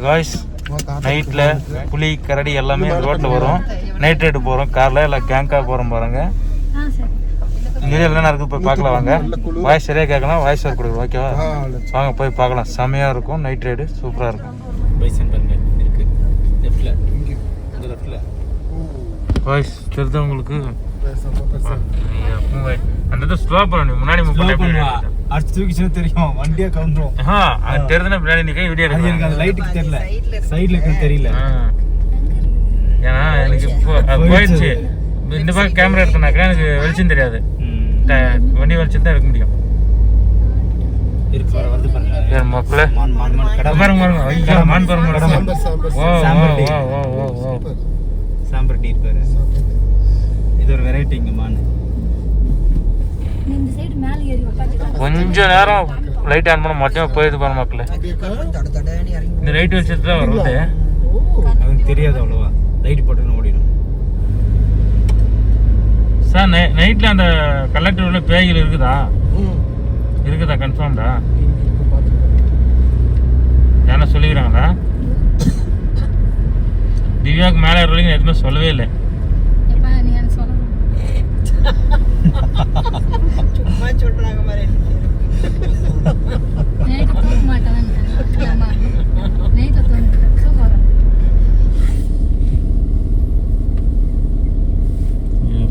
Guys நைட்டில் புலி கரடி எல்லாமே ரோட்டில் வரும். நைட் ரைடு போகிறோம் காரில், எல்லாம் கேங்காக போகிறோம் பாருங்க. இங்கே எல்லாம் நடக்குது, போய் பார்க்கலாம் வாங்க. வாய்ஸ் சரியாக கேட்கலாம், வாய்ஸ் வர கொடுக்குறோம் ஓகேவா? வாங்க போய் பார்க்கலாம். செமையாக இருக்கும் நைட் ரைடு, சூப்பராக இருக்கும். வாய்ஸ் தெரிஞ்ச உங்களுக்கு அந்த ஸ்லோ பண்ண முன்னாடி அடுத்து தூக்கிச்சுன்னா தெரியும், வண்டியா கவுந்துரும். தெரிஞ்சா பின்னாடி நிக்க வீடியோ எடுக்க லைட்டுக்கு தெரியல, சைட்ல இருக்குன்னு தெரியல. ஏன்னா எனக்கு இப்போ போயிடுச்சு. இந்த பக்கம் கேமரா எடுத்தனாக்கா எனக்கு வெளிச்சம் தெரியாது, வண்டி வெளிச்சம் தான் எடுக்க முடியும். மக்களே பாருங்க பாருங்க, ஐயா மான் பாருங்க. சாம்பர் டீ பாரு, இது ஒரு வெரைட்டிங்க மான். கொஞ்ச நேரம் லைட் ஆன் பண்ண மட்டும் போயிடுது பாருங்க மக்களே. இந்த லைட் வெளிச்சத்துல தான் வருது, அதுக்கு தெரியாது அவ்வளவா. லைட் போட்டு ஓடிடும் சார். நைட்ல அந்த கலெக்டர் உள்ள பேய்கள் இருக்குதா? இருக்குதா? கன்ஃபார்ம்டா? ஏன்னா சொல்லிக்கிறாங்களா? திவ்யாவுக்கு மேலே வரைக்கும் எதுவுமே சொல்லவே இல்லை. சும்மா சொல்றாங்க மாதிரி.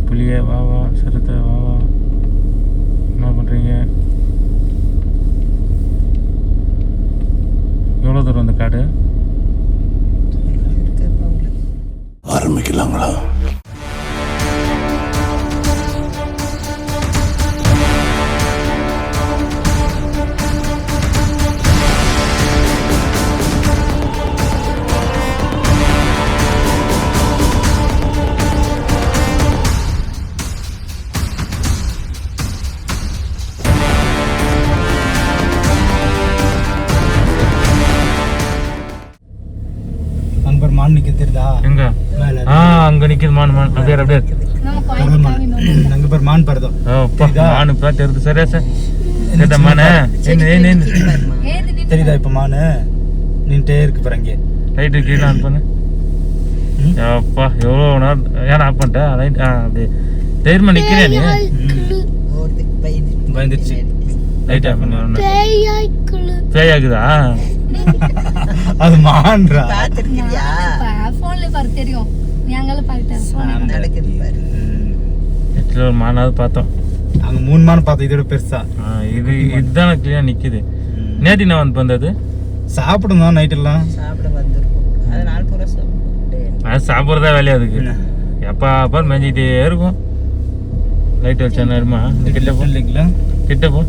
புளிய வா வா, சிறுத்தை வா வா, என்ன பண்றீங்க? எவ்வளோ தூரம் அந்த காடு? ஆரம்பிக்கலாங்களா? மான் நிக்க தெரியுதா? எங்க? அங்க நிக்குது மான். மான் அப்படியே அப்படியே அங்க பேர் மான் பாருதோ. மான் இப்ப தெரியுது. சரியா சார் கேட்ட மானே தெரியுதா? இப்ப மானு நின்ட்டே இருக்கு பாருங்க. ரைட்டு கீழே ஆன் பண்ணு. அப்பா எவ்வளோ நேரம் ஏன் ஆஃப் பண்ணிட்டேன்? ரைட் அப்படியே தைரியமா நிக்கிறேன். நீ பயந்துருச்சு. லைட் ஆஃப் பண்ண பேயாக்குதா? அது மான்றா. பாத்துக்கிறியா? போன்ல பாரு தெரியும். நீங்களே பாத்துட்டேன். நடக்குது பாரு. எட்ல ஒரு மானாவது பார்த்தோம். அங்க 3 மான் பார்த்தோம், இதோட பெருசா. இது இதுதான் கிளியா நிக்குது. நேத்தி நான் வந்து வந்தது சாப்பிடுங்க நைட் எல்லாம். சாப்பிட வந்திருக்கும். அதனால பூரா சாப்பிட்டு. அது சாப்பிட்றதா வேலையா அதுக்கு. எப்போ பாரு மேஞ்சிக்கிட்டே இருக்கும். லைட் வச்சா நேரமா இந்த கிட்ட போ இல்லைங்களா? கிட்ட போ.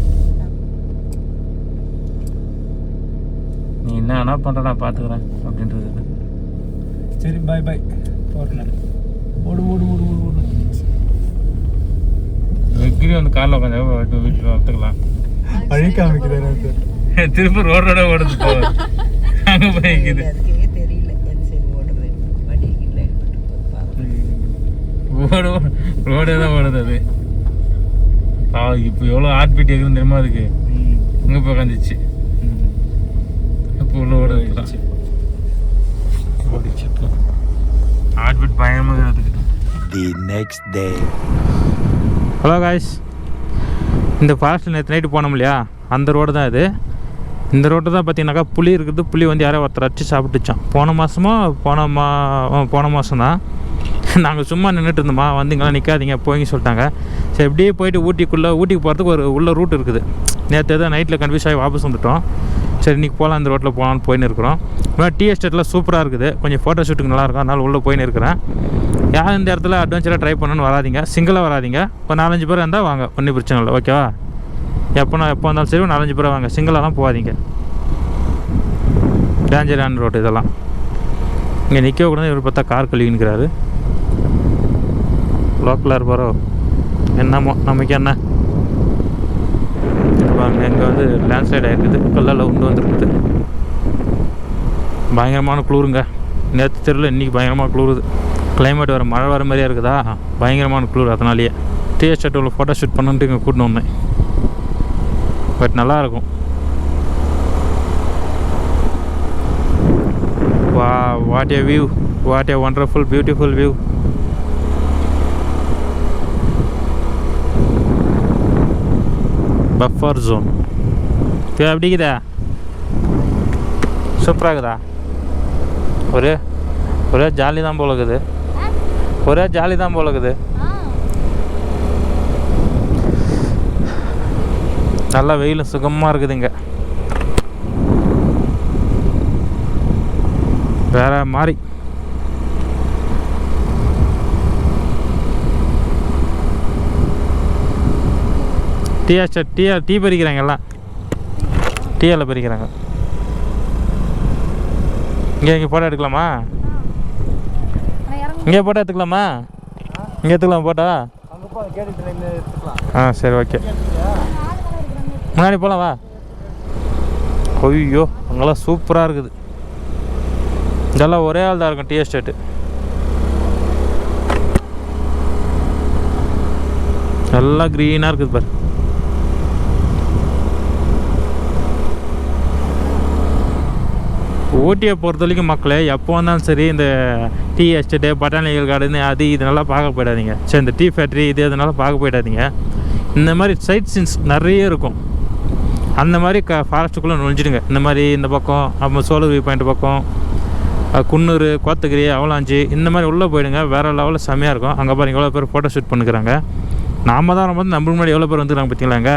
நீ என்ன பண்ற, நான் பாத்துக்கிறேன் அப்படின்றது. சரி பாய் பாய் போறேன். ஓடு ஓடு ஓடு ஓடு ஓடு. வெக்கிரி வந்து காரில் உட்காந்து வீட்டில் வளர்த்துக்கலாம். வழி காமிக்கிறேன். திரும்ப ரோடோட ஓடுது போ. அங்கே போய்க்குது. தெரியல சரி ஓடுறது வண்டி இல்லை. ஓடு ரோடே தான் ஓடுது அது. இப்போ எவ்வளோ ஹார்ட் பீட் இருக்குன்னு தெரியுமா அதுக்கு? இங்கே போய் உட்காந்துச்சு. இப்போ உள்ள ஓடுது. ஹார்ட் பீட் பயங்கரமாக அதுக்கு. The next day. Hello guys, இந்த ஃபாரஸ்ட்டில் நேற்று நைட்டு போனோம் இல்லையா, அந்த ரோடு தான் இது. இந்த ரோட்டு தான் பார்த்தீங்கன்னாக்கா புளி இருக்குது. புளி வந்து யாரோ ஒருத்தர் அடிச்சு சாப்பிட்டுச்சான். போன மாதம் தான். நாங்கள் சும்மா நின்றுட்டு இருந்தோமா, வந்தீங்களா நிற்காதீங்க போய்ங்க சொல்லிட்டாங்க. சரி எப்படியே போயிட்டு ஊட்டிக்கு போகிறதுக்கு உள்ள ரூட் இருக்குது. நேற்று தான் நைட்டில் கன்ஃபியூஸ் ஆகி வாபஸ் வந்துவிட்டோம். சரி இன்றைக்கி போகலாம், இந்த ரோட்டில் போகலான்னு போயின்னு இருக்கிறோம். இப்போ டீ எஸ்டேட்டில் சூப்பராக இருக்குது, கொஞ்சம் ஃபோட்டோ ஷூட்டுக்கு நல்லாயிருக்கும். அதனால் உள்ளே போயின்னு இருக்கிறேன். யாரும் இந்த இடத்துல அட்வென்ச்சராக ட்ரை பண்ணணுன்னு வராதிங்க, சிங்கிளாக வராதிங்க. ஒரு 4-5 பேர் இருந்தால் வாங்க, ஒன்றும் பிரச்சனை இல்லை ஓகேவா? எப்போ வந்தாலும் சரி 4-5 பேர் வாங்க, சிங்கிளாலாம் போகாதீங்க. டேஞ்சரான ரோடு இதெல்லாம். இங்கே நிற்க கூடாது. இவர் பார்த்தா கார் கழுவினுக்கிறாரு. லோக்கலாக இருப்பாரோ என்னமோ, நமக்கு என்ன வாங்க. இங்கே வந்து லேண்ட்ஸ்லைட் ஆகிருக்குது, கல்லால் உண்டு வந்துருக்குது. பயங்கரமான குளிருங்க. நேற்று தெருவில் இன்றைக்கி பயங்கரமாக குளிருது. கிளைமேட் வர மழை வர மாதிரியே இருக்குதா, பயங்கரமான குளிர். அதனாலேயே டீ எஸ்டேட்டில் ஃபோட்டோ ஷூட் பண்ணிட்டு இங்கே கூட்டின்னு வந்தேன். பட் நல்லாயிருக்கும். Wow, what a view. What a wonderful, beautiful view. Buffer zone. எப்படி இருக்குதா? சூப்பராக இருக்குதா? ஒரே ஜாலி தான் போல இருக்குது. ஒரே ஜாலி தான் போல இருக்குது. நல்லா வெயிலும் சுகமாக இருக்குதுங்க. வேற மாதிரி. டீ பறிக்கிறாங்க எல்லாம். டீயில் பறிக்கிறாங்க. இங்கே போட்டோ எடுக்கலாமா? இங்கே போட்டோ எடுத்துக்கலாமா? இங்கே எடுத்துக்கலாம் போட்டோ. ஆ சரி ஓகே. முன்னாடி போகலாம் வா. ஐயோ அங்கெல்லாம் சூப்பராக இருக்குது. இதெல்லாம் ஒரே ஆள் தான் இருக்கும் டீ எஸ்டேட்டு. எல்லாம் க்ரீனாக இருக்குது பாரு. ஊட்டியை பொறுத்த வரைக்கும் மக்களே எப்போ வந்தாலும் சரி இந்த டீ எஸ்டேட்டு பட்டானிக்கல் கார்டனு அது இதனாலாம் பார்க்க போயிடாதீங்க. சரி இந்த டீ ஃபேக்ட்ரி இது இதனால பார்க்க போயிடாதீங்க. இந்த மாதிரி சைட் சீன்ஸ் நிறைய இருக்கும். அந்த மாதிரி ஃபாரஸ்ட்டுக்குள்ளே நுழைஞ்சிடுங்க. இந்த மாதிரி இந்த பக்கம் அப்புறம் சோலர் வியூ பாயிண்ட் பக்கம் குன்னூர் கோத்தகிரி அவலாஞ்சி இந்த மாதிரி உள்ளே போயிடுங்க. வேறு லெவலில் செம்மையாக இருக்கும். அங்கே பாருங்க எவ்வளோ பேர் ஃபோட்டோ ஷூட் பண்ணிக்கிறாங்க. நாம தான் நம்ம நம்ம முன்னாடி எவ்வளோ பேர் வந்துக்கிறாங்க பார்த்தீங்களாங்க.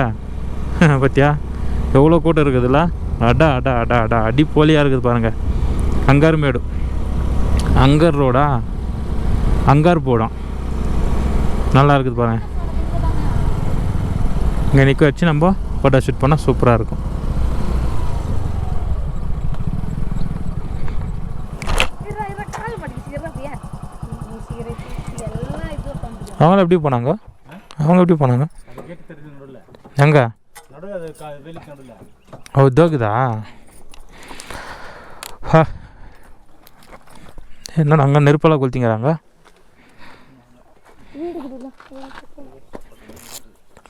பார்த்தியா எவ்வளோ கூட்டம் இருக்குதுல்ல. அடா அடா அடா அடா அடிப்போலியாக இருக்குது பாருங்கள். அங்கார்மேடு அங்கர் ரோடா அங்கார் போடும் நல்லா இருக்குது பாருங்கள். இங்கே நிற்க வச்சு நம்ம ஃபோட்டோ ஷூட் பண்ணால் சூப்பராக இருக்கும். அவங்க எப்படி போனாங்க? எங்கே ஓ இதோக்குதா? என்னடா அங்கே நெருப்பெல்லாம் கொளுத்திங்கிறாங்க.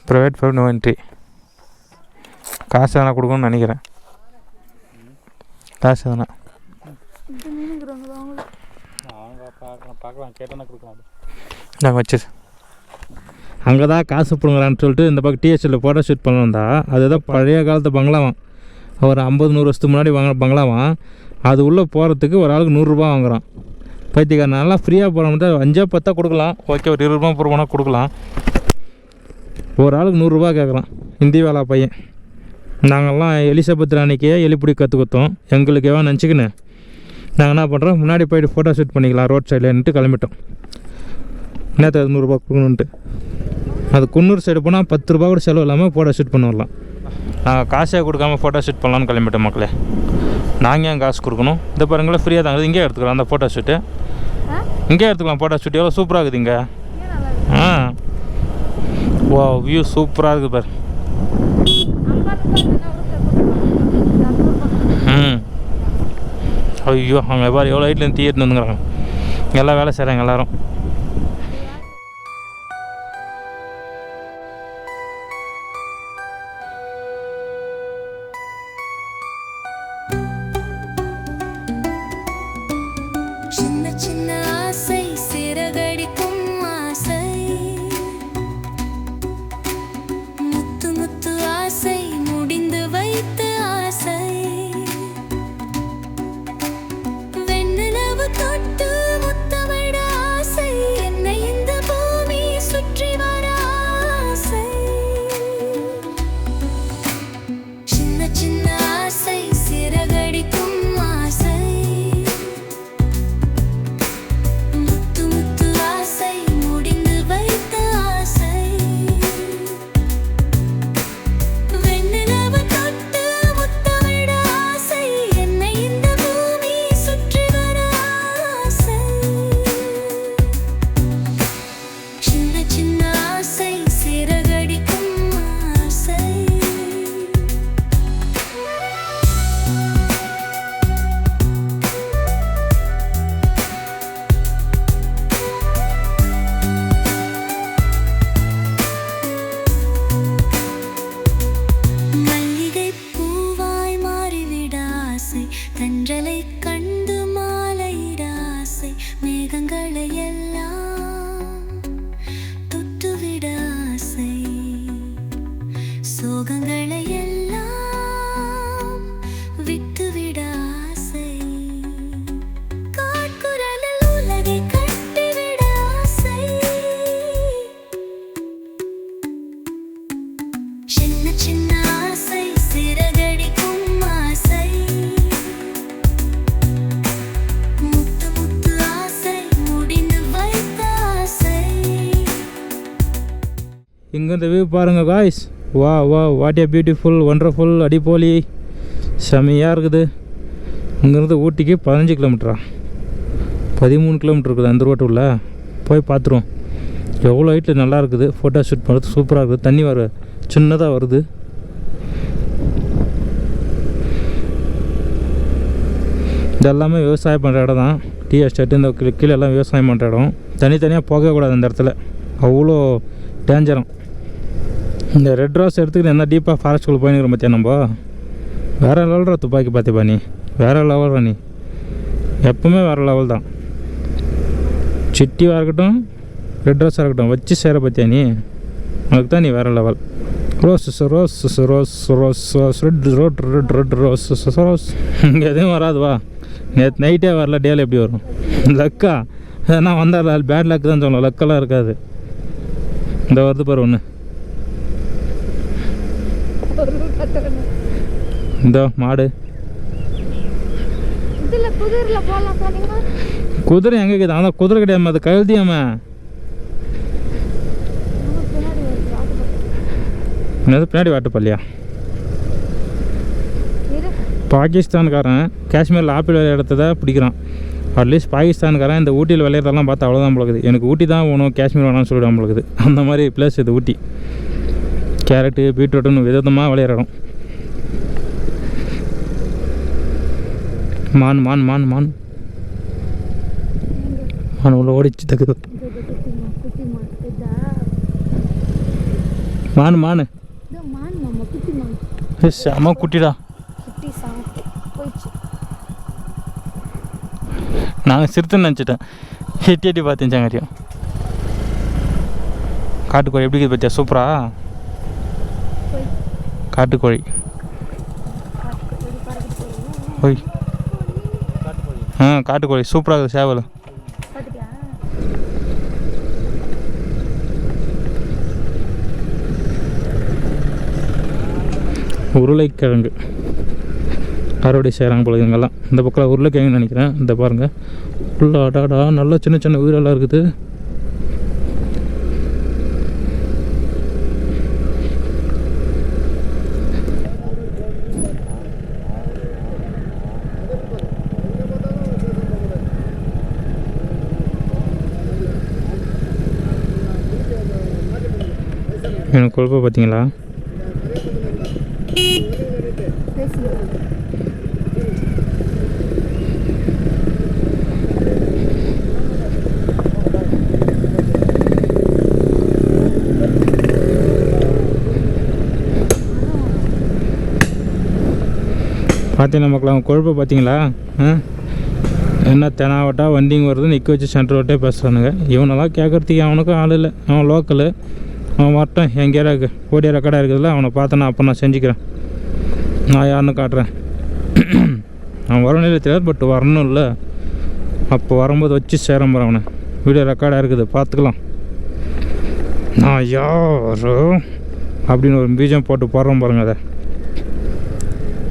Private for no entry. காசு எதனா கொடுக்கணும்னு நினைக்கிறேன். காசு எதனா நாங்கள் வச்சு அங்கே தான் காசு பிடுங்குறான்னு சொல்லிட்டு இந்த பக்கம் டிஎஸ்எல்லில் ஃபோட்டோ ஷூட் பண்ண வந்தா. அதுதான் பழைய காலத்து பங்களாவான். ஒரு 50-100 வருஷத்துக்கு முன்னாடி பங்களாவான். அது உள்ளே போகிறதுக்கு ஒரு ஆளுக்கு 100 ரூபா வாங்குகிறான். பைத்தியக்காரன் நல்லா ஃப்ரீயாக போகிற மட்டும் 5-10 கொடுக்கலாம். ஓகே ஒரு 20 ரூபா போனா கொடுக்கலாம். ஒரு ஆளுக்கு 100 ரூபா கேட்குறான். ஹிந்தி வேலை பையன். நாங்கள்லாம் எலிசபெத் ராணிக்கே எலிப்பிடி கற்றுக்கொத்தோம். எங்களுக்கு எவன் நினச்சிக்கின்னு நாங்கள் என்ன பண்ணுறோம் முன்னாடி போய்ட்டு ஃபோட்டோ ஷூட் பண்ணிக்கலாம் ரோட் சைட்லன்ட்டு கிளம்பிட்டோம். நேற்று 100 ரூபா கொடுக்கணுன்ட்டு. அது குன்னூர் சைடு போனால் 10 ரூபா கூட செலவு இல்லாமல் ஃபோட்டோ ஷூட் பண்ண வரலாம். நாங்கள் காசே கொடுக்காம ஃபோட்டோ ஷூட் பண்ணலான்னு கிளம்பிட்டோம் மக்களே. நாங்கள் ஏன் காசு கொடுக்கணும்? இந்த பாருங்களா ஃப்ரீயாக தாங்க. இங்கே எடுத்துக்கலாம் அந்த ஃபோட்டோ ஷூட்டு. இங்கே எடுத்துக்கலாம் ஃபோட்டோ ஷூட். எவ்வளோ சூப்பராக இருக்குது இங்கே. வா வியூ சூப்பராக இருக்குது பாரு. ஐயோ அங்கே பாரு எவ்வளோ ஹைட்லேருந்து தீ எடுத்துன்னு வந்துங்கிறாங்க. எல்லாம் வேலை செய்கிறாங்க எல்லோரும். தொட்டு முத்தமிட ஆசை இங்கே இந்த வியூ பாருங்கள் காய்ஸ். வா வா வாட் ஏ பியூட்டிஃபுல் ஒண்டர்ஃபுல் அடிப்போலி செமையாக இருக்குது. இங்கேருந்து ஊட்டிக்கு 15 கிலோமீட்டரா 13 கிலோமீட்டர் இருக்குது அந்த ரோட்டு உள்ள. போய் பார்த்துருவோம். எவ்வளோ ஹைட்டில் நல்லா இருக்குது. ஃபோட்டோ ஷூட் பண்ணுறது சூப்பராக இருக்குது. தண்ணி வர சின்னதாக வருது. இதெல்லாமே விவசாயம் பண்ணுற இடம் தான். டீ எஸ்டேட்டு இந்த கீழே எல்லாம் விவசாயம் பண்ணுற இடம். தனித்தனியாக போகக்கூடாது அந்த இடத்துல, அவ்வளோ டேஞ்சரம். இந்த ரெட் ரோஸ் எடுத்துக்கிட்டு என்ன டீப்பாக ஃபாரஸ்ட்டுக்குள்ளே போயினுக்கிறோம் பார்த்தியா நம்ம. வேறு லெவல்ரா துப்பாக்கி பார்த்திப்பா நீ, வேறு லெவல்ரா நீ, எப்போவுமே வேறு லெவல் தான். சிட்டியாக இருக்கட்டும் ரெட் ரோஸாக இருக்கட்டும் வச்சு சேர பார்த்தியா நீ, அதுக்கு தான் நீ வேறு level. Rose rose rose rose rose red road red red rose rose. இங்கே எதுவும் வராது வா. நேற்று நைட்டே வரல, டேல எப்படி வரும்? லக்கா ஏன்னா வந்தால் பேட் லக் தான் சொல்லணும், லக்கெல்லாம் இருக்காது. இந்த வருது பாரு ஒன்று. இந்த மாடு குதிரை எங்கே இருக்குது? அதான் குதிரை கிடையாது, அது கழுதியாம. என்னது பின்னாடி வாட்டுப்பள்ளியா? பாகிஸ்தான்காரன் காஷ்மீரில் ஆப்பிள் விளையாடுறத பிடிக்கிறான். அட்லீஸ்ட் பாகிஸ்தான்காரன் இந்த ஊட்டியில் விளையாடுறதெல்லாம் பார்த்தா அவ்வளோதான் பழகுது. எனக்கு ஊட்டி தான் வேணும், காஷ்மீர் வேணாம்னு சொல்லிவிட பழகுது. அந்த மாதிரி பிளேஸ் இது ஊட்டி. கேரட்டு பீட்ரூட்டுன்னு விதமாக விளையாடுறோம். மான் மான் மான் மான் மான் உள்ள ஓடிச்சு தக்குது. மான் மான் செம குட்டிடா. நாங்கள் சிறுத்தைன்னு நினச்சிட்டேன், எட்டி எட்டி பார்த்தேன் சங்கரியம். காட்டுக்கோழி எப்படி இருக்குது பார்த்தியா? சூப்பரா காட்டுக்கோழி. ஓய் காட்டுக்கோழி சூப்பராக இருக்குது. சேவல் உருளைக்கிழங்கு அறுவடை செய்கிறாங்க போல இவங்கெல்லாம். இந்த பக்கம் உருளைக்கிழங்கு நினைக்கிறேன். இந்த பாருங்கள் உள்ள அடாடா நல்லா சின்ன சின்ன உயிரெல்லாம் இருக்குது. எனக்கு கொழுப்பை பார்த்தீங்களா? பார்த்தீங்கன்னா மக்கள் கொழுப்பை பார்த்தீங்களா? என்ன தெனாவட்டா வண்டிங்க வருது நிற்க வச்சு சென்டர் விட்டே பேசுகிறானுங்க. இவனெல்லாம் கேட்குறதுக்கு அவனுக்கும் ஆள் இல்லை. அவன் லோக்கலு, அவன் வரட்டும். எங்கேயாவது ஓடிய ரெக்கார்டாக இருக்குதுல்ல, அவனை பார்த்தேன்னா அப்போ நான் செஞ்சுக்கிறேன். நான் யாருன்னு காட்டுறேன். அவன் வரணும் தெரியாது, பட் வரணும் இல்லை. அப்போ வரும்போது வச்சு சேரம் போகிறேன். அவனை வீடியோ ரெக்கார்டாக இருக்குது, பார்த்துக்கலாம். நான் யாரோ அப்படின்னு ஒரு பீஜம் போட்டு போடுறோம் பாருங்கள். அதை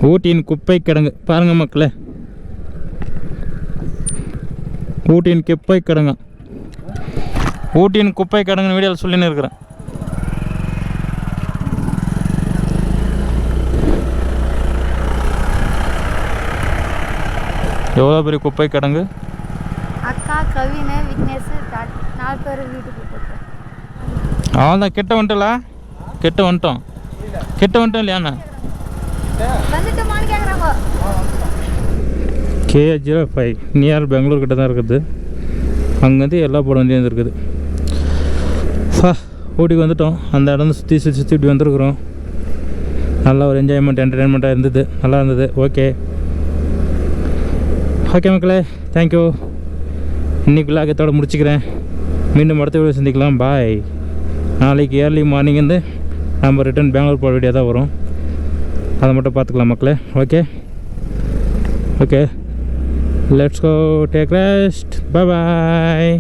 ஊட்டியின் குப்பை கிடங்கு பாருங்கள் மக்களே. ஊட்டியின் குப்பை கிடங்கு, ஊட்டியின் குப்பை கிடங்குன்னு வீடியோவில் சொல்லின்னு இருக்கிறேன். எவ்வளோ பெரிய குப்பை கிடங்கு. அக்கா கவினை விக்னேஷ் 4 பேர் வீட்டுக்கு போட்டேன். அவன்தான் கிட்ட வந்துட்டல, கிட்ட வந்துட்டோம் இல்லையாண்ணா? வந்துட்டோமான்னு கேட்குறாங்க. KH05 நியர் பெங்களூர் கிட்ட தான் இருக்குது. அங்கேருந்து எல்லா போட வேண்டியது இருக்குது. ஊட்டிக்கு வந்துட்டோம். அந்த இடம் சுற்றி இப்படி வந்துருக்குறோம். நல்லா ஒரு என்டர்டெயின்மெண்ட்டாக இருந்தது, நல்லா இருந்தது. ஓகே மக்களே, தேங்க்யூ. இன்றைக்குள்ள ஆகத்தோடு முடிச்சுக்கிறேன். மீண்டும் அடுத்த வீடியோ சந்திக்கலாம். பாய். நாளைக்கு ஏர்லி மார்னிங் வந்து நம்ம ரிட்டன் பெங்களூர் போகிற வீடியோ தான் வரும். அதை மட்டும் பார்த்துக்கலாம் மக்களே. Okay, let's go, take rest, bye.